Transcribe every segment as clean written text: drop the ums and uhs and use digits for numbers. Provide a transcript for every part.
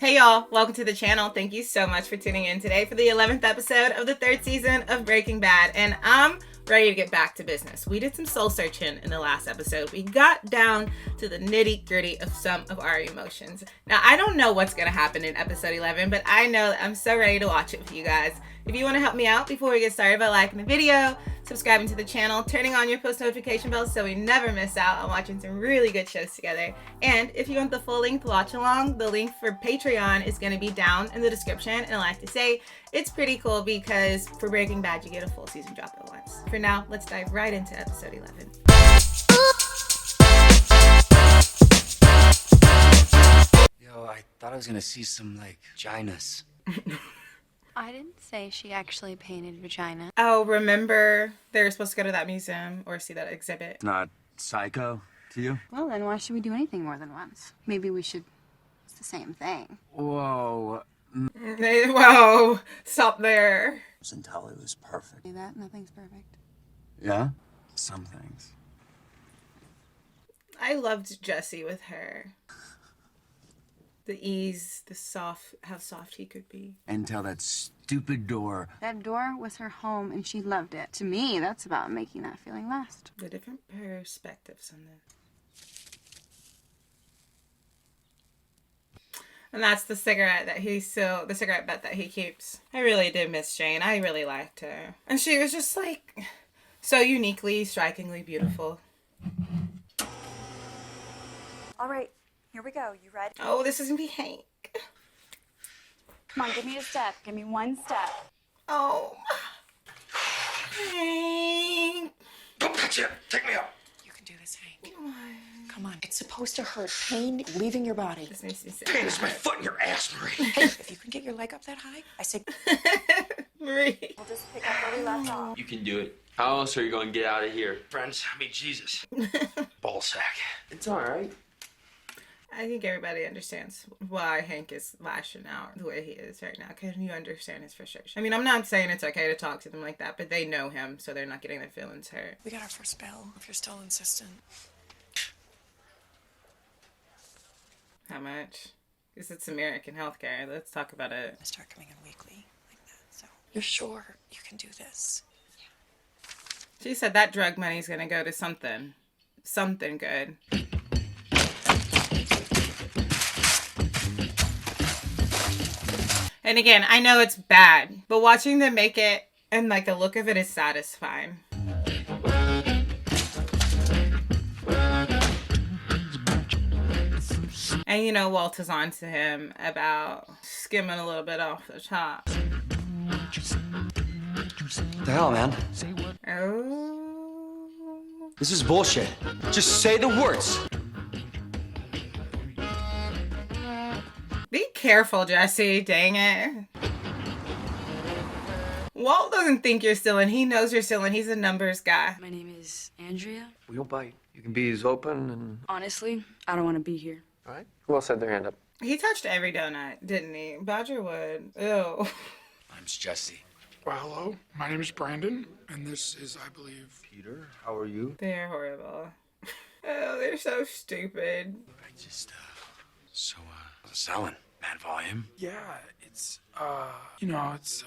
Hey y'all, welcome to the channel. Thank you so much for tuning in today for the 11th episode of the 3rd season of Breaking Bad, and I'm ready to get back to business. We did some soul searching in the last episode. We got down to the nitty gritty of some of our emotions. Now, I don't know what's going to happen in episode 11, but I know that I'm so ready to watch it with you guys. If you want to help me out before we get started by liking the video, subscribing to the channel, turning on your post notification bell so we never miss out on watching some really good shows together. And if you want the full length watch along, the link for Patreon is going to be down in the description. And I like to say, it's pretty cool because for Breaking Bad, you get a full season drop at once. For now, let's dive right into episode 11. Yo, I thought I was gonna see some, vaginas. I didn't say she actually painted vagina. Oh, remember they were supposed to go to that museum or see that exhibit? Not psycho to you? Well, then why should we do anything more than once? Maybe we should... It's the same thing. Whoa. Whoa, stop there. Until it was perfect. Say that, nothing's perfect. Yeah? Some things. I loved Jesse with her. The ease, how soft he could be. Until that stupid door. That door was her home and she loved it. To me, that's about making that feeling last. The different perspectives on this. And that's the cigarette the cigarette butt that he keeps. I really did miss Jane. I really liked her. And she was just like, so uniquely, strikingly beautiful. All right, here we go. You ready? Oh, this is gonna be Hank. Come on, give me a step. Give me one step. Oh. Hank. Don't touch it! Take me up! You can do this, Hank. Come on. It's supposed to hurt. Pain leaving your body. This makes me sick. Pain is my foot in your ass, Marie. Hey, if you can get your leg up that high, I say... Marie. We'll just pick up where we left off. You can do it. How else are you going to get out of here? Friends, I mean, Jesus. Ballsack. It's all right. I think everybody understands why Hank is lashing out the way he is right now. Can you understand his frustration? I mean, I'm not saying it's okay to talk to them like that, but they know him, so they're not getting their feelings hurt. We got our first bill, if you're still insistent. How much? Because it's American healthcare. Let's talk about it. I start coming in weekly, like that, so... You're sure you can do this? She said that drug money's gonna go to something. Something good. And again, I know it's bad, but watching them make it and like the look of it is satisfying. And you know, Walt is on to him about skimming a little bit off the top. What the hell, man? Oh. This is bullshit. Just say the words. Be careful, Jesse. Dang it. Walt doesn't think you're stealing. He knows you're stealing. He's a numbers guy. My name is Andrea. We don't bite. You can be as open and... Honestly, I don't want to be here. All right. Who else had their hand up? He touched every donut, didn't he? Badger would. Ew. Name's Jesse. Well, hello. My name is Brandon, and this is, I believe... Peter, how are you? They're horrible. Oh, they're so stupid. I just, selling. Mad volume. Yeah, it's, it's,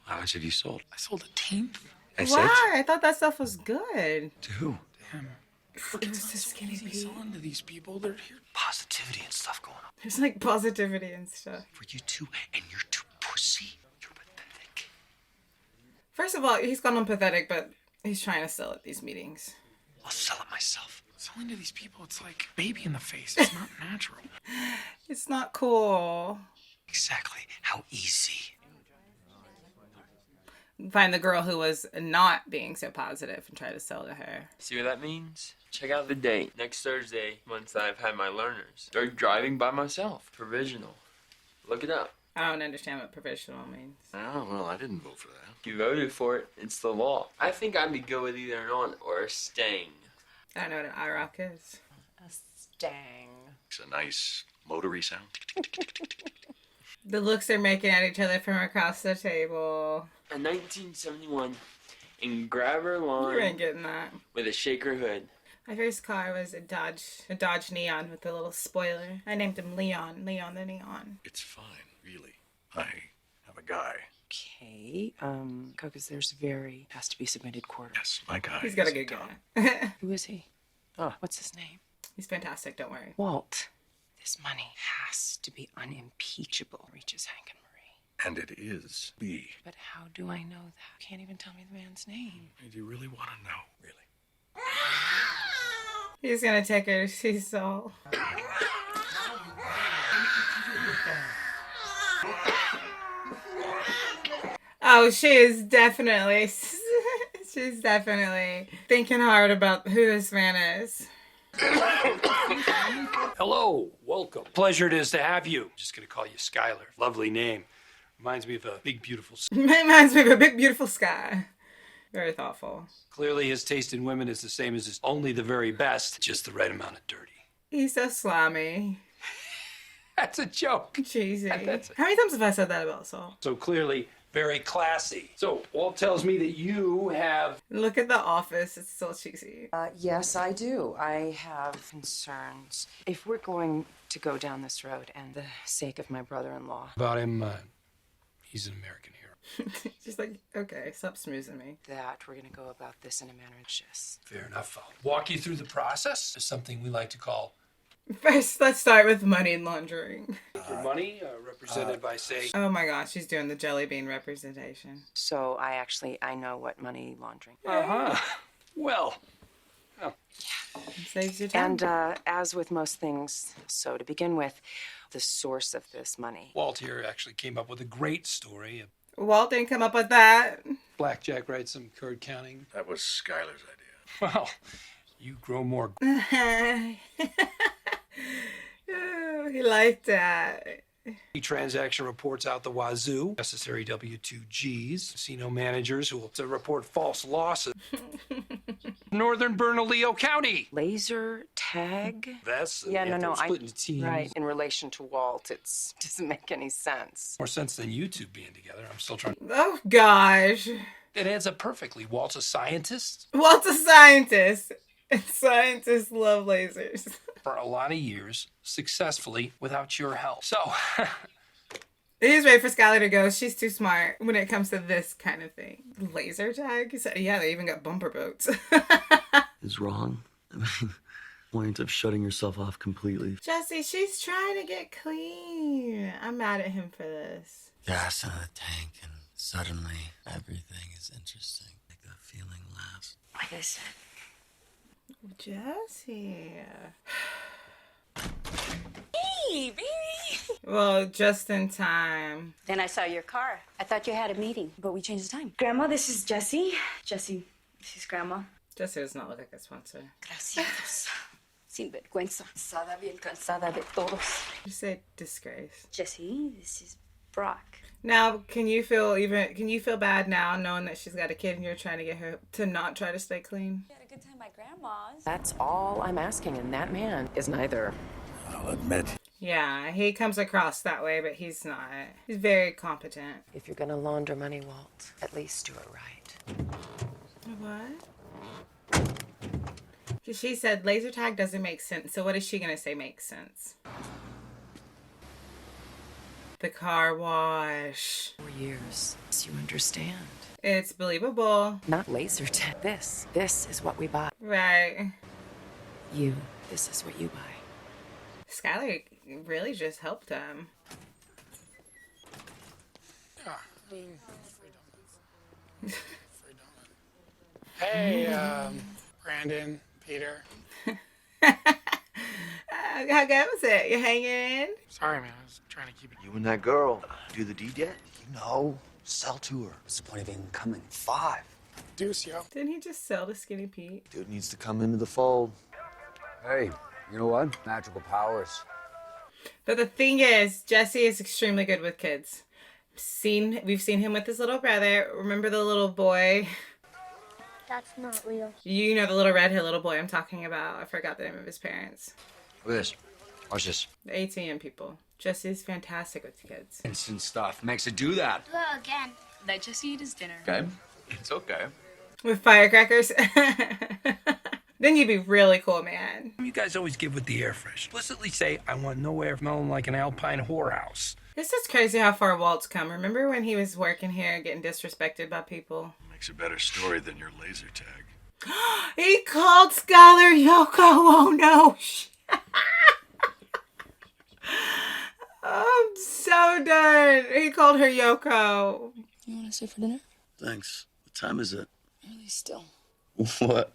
How much have you sold? I sold a tenth. That's Why? I thought that stuff was good. To who? Damn. It was so skinny Easy Pete. selling to these people. They're here. Positivity and stuff going on. There's like positivity and stuff. For you two, and you're too pussy. You're pathetic. First of all, he's gone on pathetic, but he's trying to sell at these meetings. I'll sell it myself. Selling to these people, it's like baby in the face. It's not natural. It's not cool. Exactly. How easy. Find the girl who was not being so positive and try to sell to her. See what that means? Check out the date. Next Thursday, once I've had my learners. Start driving by myself. Provisional. Look it up. I don't understand what provisional means. Oh, well, I didn't vote for that. You voted for it. It's the law. I think I'd be good with either an on or a stang. I don't know what an IROC is. A stang. It's a nice motory sound. The looks they're making at each other from across the table. A 1971 in grabber You lawn ain't getting that. with a shaker hood. My first car was a Dodge Neon with a little spoiler. I named him Leon the Neon. It's fine, really. I have a guy. Okay, Cocos, has to be submitted quarter. Yes, my guy. He's got a is good Tom. guy. Who is he? What's his name? He's fantastic, don't worry. Walt. This money has to be unimpeachable. Reaches Hank and Marie. And it is B. But how do I know that? You can't even tell me the man's name. Do you really want to know? Really? He's gonna take her to see Saul. Oh, she's definitely thinking hard about who this man is. Hello, welcome. Pleasure it is to have you. Just gonna call you Skylar. Lovely name. Reminds me of a big, beautiful. Reminds me of a big, beautiful sky. Very thoughtful. Clearly, his taste in women is the same as his only the very best, just the right amount of dirty. He's so slimy. That's a joke. Cheesy. How many times have I said that about Saul? So clearly, very classy. So, Walt tells me that you have. Look at The Office. It's still cheesy. Yes, I do. I have concerns. If we're going to go down this road, and the sake of my brother-in-law, About him, he's an American hero. Just like, okay, stop smoozing me. that we're going to go about this in a manner just. Fair enough. I'll walk you through the process. It's something we like to call. First, let's start with money and laundering. Your money, represented by, say. Oh my gosh, she's doing the jelly bean representation. So I know what money laundering. Well. Saves your time. And as with most things, so to begin with, the source of this money. Walt here actually came up with a great story. Walt didn't come up with that. Blackjack writes some card counting. That was Skylar's idea. Well, you grow more. Oh, he liked that. Transaction reports out the wazoo. Necessary W-2Gs. Casino managers who will to report false losses. Northern Bernalillo County. Laser tag? That's Split into teams. Right. In relation to Walt, it doesn't make any sense. More sense than you two being together. I'm still trying. Oh gosh. It adds up perfectly. Walt's a scientist. Walt's a scientist. And scientists love lasers. For a lot of years, successfully, without your help. So. He's ready for Skylar to go. She's too smart when it comes to this kind of thing. Laser tag? Yeah, they even got bumper boats. Is wrong. I mean, point of shutting yourself off completely. Jesse, she's trying to get clean. I'm mad at him for this. Gas in the tank, and suddenly everything is interesting. Like the feeling lasts. Like I said. Jesse. Hey, baby. Well, just in time. Then I saw your car. I thought you had a meeting, but we changed the time. Grandma, this is Jessie. Jessie, this is Grandma. Jesse does not look like a sponsor. Gracias. Sin vergüenza. Cansada, bien cansada de todos. Just say disgrace. Jessie, this is Brock. Now, can you feel bad now knowing that she's got a kid and you're trying to get her to not try to stay clean? We had a good time at Grandma's. That's all I'm asking, and that man is neither. I'll admit. Yeah, he comes across that way, but he's not. He's very competent. If you're gonna launder money, Walt, at least do it right. What? Because she said laser tag doesn't make sense. So what is she going to say makes sense? The car wash. 4 years, so you understand. It's believable. Not laser tag. This is what we buy. Right. This is what you buy. Skylar really just helped him. Yeah, I mean, free donuts. Free donut. Hey, Brandon, Peter. How good was it? You hanging in? Sorry, man. I was trying to keep it. You and that girl do the deed yet? You know, sell to her. What's the point of even coming? 5. Deuce, yo. Didn't he just sell to Skinny Pete? Dude needs to come into the fold. Hey, you know what? Magical powers. But the thing is, Jesse is extremely good with kids. We've seen him with his little brother. Remember the little boy? That's not real. You know the little redhead little boy I'm talking about. I forgot the name of his parents. Look at this. Watch this. The ATM people. Jesse's fantastic with kids. Instant stuff makes it do that. Hello again. Let Jesse eat his dinner. Okay, it's okay. With firecrackers. Then you'd be really cool, man. You guys always give with the air fresh. Explicitly say, I want no air smelling like an Alpine whorehouse. This is crazy how far Walt's come. Remember when he was working here getting disrespected by people? Makes a better story than your laser tag. He called Skylar Yoko. Oh no. I'm so done. He called her Yoko. You want to stay for dinner? Thanks. What time is it? Really still. What?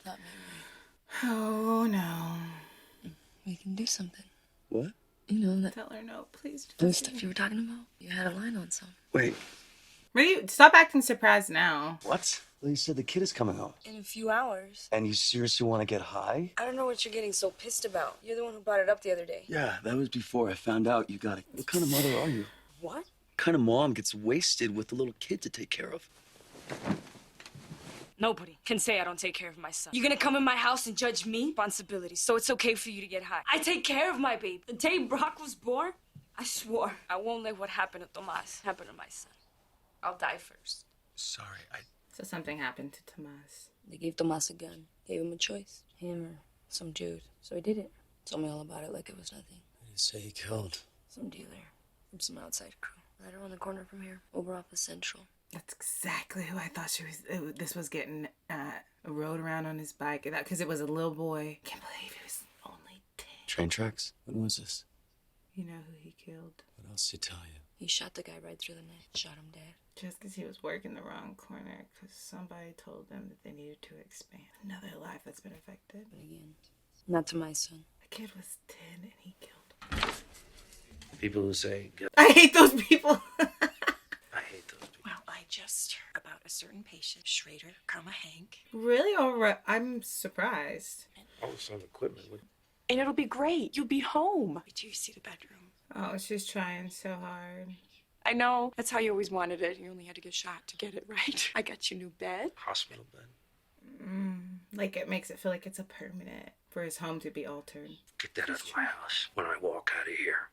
Not maybe. Oh no. We can do something. What? You know that. Tell her no, please. Those stuff you were talking about? You had a line on some. Wait. Stop acting surprised now. What? Well, you said the kid is coming home. In a few hours. And you seriously want to get high? I don't know what you're getting so pissed about. You're the one who brought it up the other day. Yeah, that was before I found out you got it. What kind of mother are you? What? What kind of mom gets wasted with a little kid to take care of? Nobody can say I don't take care of my son. You're gonna come in my house and judge me? Responsibility, so it's okay for you to get high. I take care of my baby. The day Brock was born, I swore I won't let what happened to Tomas happen to my son. I'll die first. Sorry, So something happened to Tomas. They gave Tomas a gun. Gave him a choice. Him or some dude. So he did it. Told me all about it like it was nothing. Who did you say he killed? Some dealer from some outside crew. Right around the corner from here. Over off the Central. That's exactly who I thought she was. This was getting rode around on his bike. Because it was a little boy. Can't believe he was only 10. Train tracks? When was this? You know who he killed? What else did he tell you? He shot the guy right through the neck. Shot him dead. Just because he was working the wrong corner. Because somebody told them that they needed to expand. Another life that's been affected. But again, not to my son. The kid was 10 and he killed him. People who say, I hate those people. I hate those people. Well, I just heard about a certain patient, Schrader, Hank. Really? All right. I'm surprised. Oh, some equipment. And it'll be great. You'll be home. Wait till you see the bedroom. Oh, she's trying so hard. I know. That's how you always wanted it. You only had to get shot to get it right. I got you a new bed. Hospital bed. Like it makes it feel like it's a permanent for his home to be altered. Get that out of my house when I walk out of here.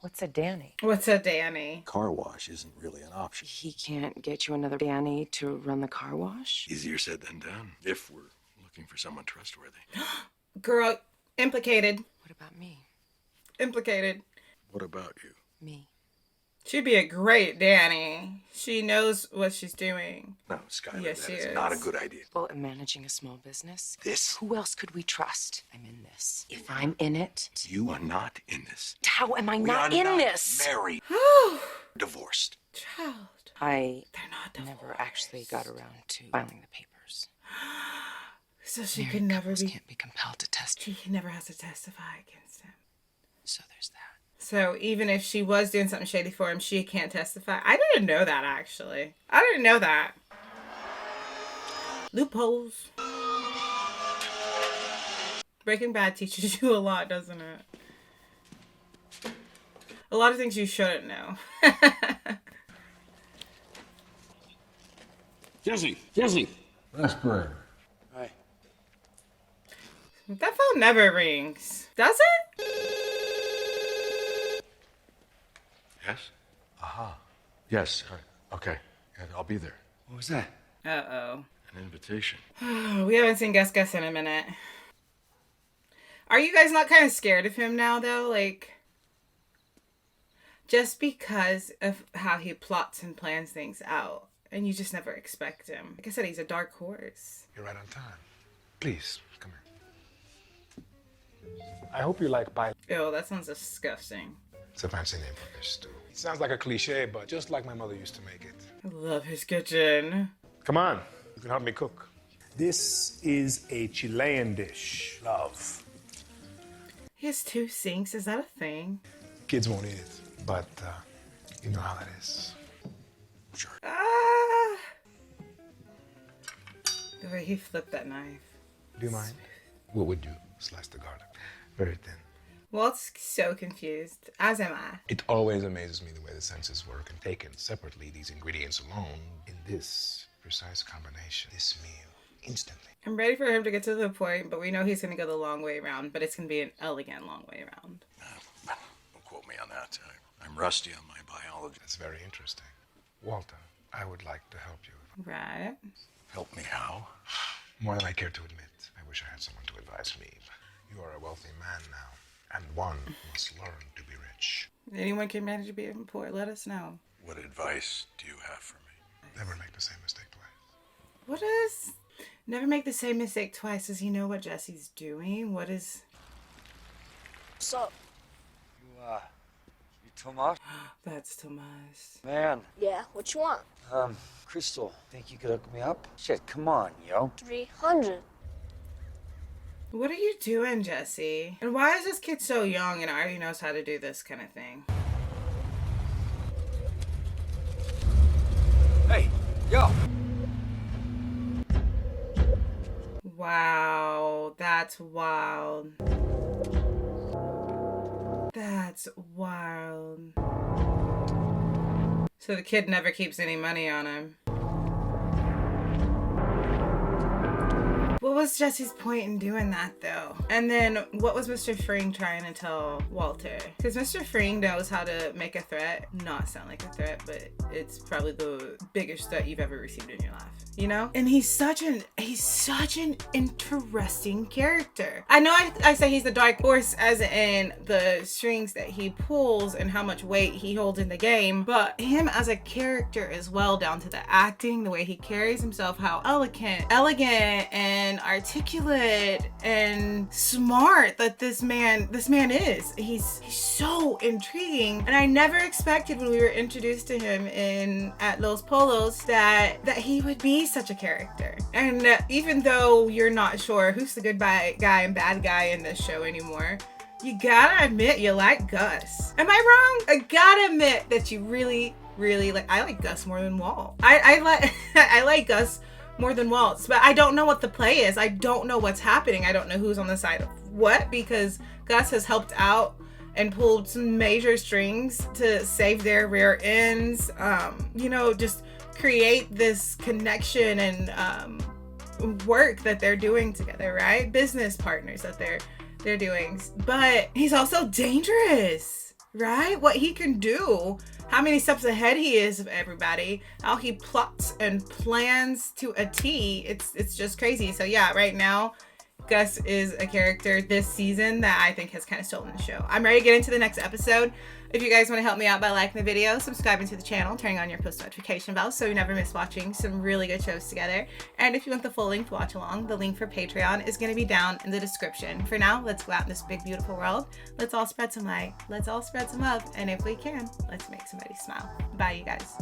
What's a Danny? What's a Danny? Car wash isn't really an option. He can't get you another Danny to run the car wash? Easier said than done. If we're looking for someone trustworthy. Girl, implicated. What about me? Implicated. What about you? Me. She'd be a great Danny. She knows what she's doing. No, Skylar, Yes, she that is is. not a good idea. Well, in managing a small business, This? who else could we trust? I'm in this. If I'm in it, You are not in this. how am I We not are in not this? married. Divorced. Child. I They're not divorced. never actually got around to filing the papers. So she Married can never couples be. can't be compelled to testify. She never has to testify against him. So there's that. So even if she was doing something shady for him, she can't testify. I didn't know that, actually. I didn't know that. Loopholes. Breaking Bad teaches you a lot, doesn't it? A lot of things you shouldn't know. Jesse. Raspberry. Hi. That phone never rings. Does it? Yes? Aha. Yes. Okay. Yeah, I'll be there. What was that? Uh-oh. An invitation. We haven't seen Gus in a minute. Are you guys not kind of scared of him now, though? Like, just because of how he plots and plans things out. And you just never expect him. Like I said, he's a dark horse. You're right on time. Please, come here. I hope you like pie. Ew, that sounds disgusting. It's a fancy name for fish stew. It sounds like a cliche, but just like my mother used to make it. I love his kitchen. Come on, you can help me cook. This is a Chilean dish. Love. He has 2 sinks. Is that a thing? Kids won't eat it, but you know how that is. Sure. Ah! The way he flipped that knife. Do you mind? What would you slice the garlic? Very thin. Walt's so confused, as am I. It always amazes me the way the senses work, and taken separately, these ingredients alone, in this precise combination, this meal, instantly. I'm ready for him to get to the point, but we know he's going to go the long way around, but it's going to be an elegant long way around. Don't quote me on that. I'm rusty on my biology. That's very interesting. Walter, I would like to help you. Right. Help me how? More than I care to admit. I wish I had someone to advise me. You are a wealthy man now, and one must learn to be rich. Anyone can manage to be poor. Let us know. What advice do you have for me? Never make the same mistake twice. What is... Never make the same mistake twice. Does he know what Jesse's doing? What is... What's up? You Tomas? That's Tomas. Man. Yeah, what you want? Crystal, think you could hook me up? Shit, come on, yo. 300. What are you doing, Jesse? And why is this kid so young and already knows how to do this kind of thing? Hey, yo. Wow, that's wild. That's wild. So the kid never keeps any money on him. What was Jesse's point in doing that, though? And then what was Mr. Fring trying to tell Walter? Because Mr. Fring knows how to make a threat not sound like a threat, but it's probably the biggest threat you've ever received in your life, you know? And he's such an interesting character. I know I say he's the dark horse as in the strings that he pulls and how much weight he holds in the game, but him as a character as well, down to the acting, the way he carries himself, how elegant and articulate and smart that this man is. He's so intriguing, and I never expected when we were introduced to him at Los Polos that he would be such a character. And even though you're not sure who's the good guy and bad guy in this show anymore, you gotta admit you like Gus. Am I wrong? I gotta admit that you really like. I like Gus more than Walt. I like Gus more than Waltz, but I don't know what the play is. I don't know what's happening. I don't know who's on the side of what, because Gus has helped out and pulled some major strings to save their rear ends, just create this connection and work that they're doing together, right? Business partners that they're doing. But he's also dangerous, right? What he can do, how many steps ahead he is of everybody, how he plots and plans to a T. It's just crazy. So yeah, right now, Gus is a character this season that I think has kind of stolen the show. I'm ready to get into the next episode. If you guys want to help me out by liking the video, subscribing to the channel, turning on your post notification bell so you never miss watching some really good shows together. And if you want the full link to watch along, the link for Patreon is going to be down in the description. For now, let's go out in this big, beautiful world. Let's all spread some light. Let's all spread some love. And if we can, let's make somebody smile. Bye, you guys.